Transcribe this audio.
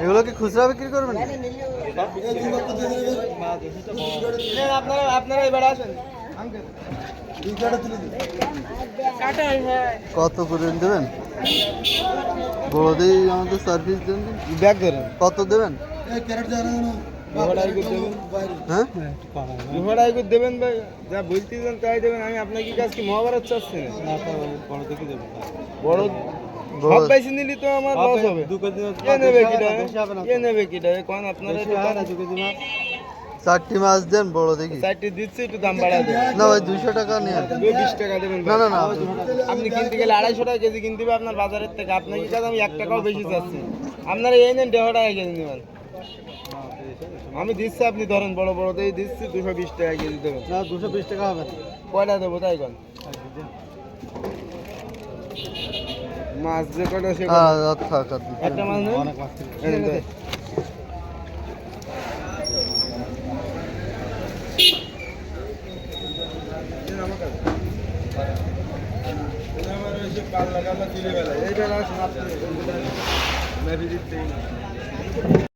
এগুলো কি খুচরা বিক্রি করবেন? আপনারা আপনারা এবার আসেন। কত করে দেবেন? বড়দের আমাদের সার্ভিস দেন। ব্যাগ ধরেন। কত দেবেন? হ্যাঁ, দেবেন ভাই, যা বলতে দেন তাই দেবেন। আমি আপনাকে কাজ কি মহাভারত চাচ্ছি না। বড় সব বেশি নিলি তো আমার লস হবে। কে নেবে কিটা? কে নেবে কিটা? কোন আপনারা 4টি মাছ দেন বড় দেখি। সাইডে দিচ্ছি, একটু দাম বাড়া দেবেন। না ভাই 200 টাকা নিয়ে 20 টাকা দেবেন। না না না, আপনি কিনতে গেলে 250 টাকা কেজি কিনতে হবে আপনার বাজারের থেকে। আপনাকে কাজ আমি 1 টাকাও বেশি চাচ্ছি। আপনারা এই নেন 150 টাকা কেজি নেবেন। আমি দিচ্ছি, আপনি ধরেন বড় বড় দিয়ে দিচ্ছি 220 টাকা কেজি দেবেন। না 220 টাকা হবে না। কয়টা দেবো তাই কোন? মাছ যে কয়টা সে থাক একটা মাছ নেন। অনেক মাছ এই নেন। আমার ওই যে পাল্লা কাল্লা দিলে বেলা এইবার আসুন আপনি।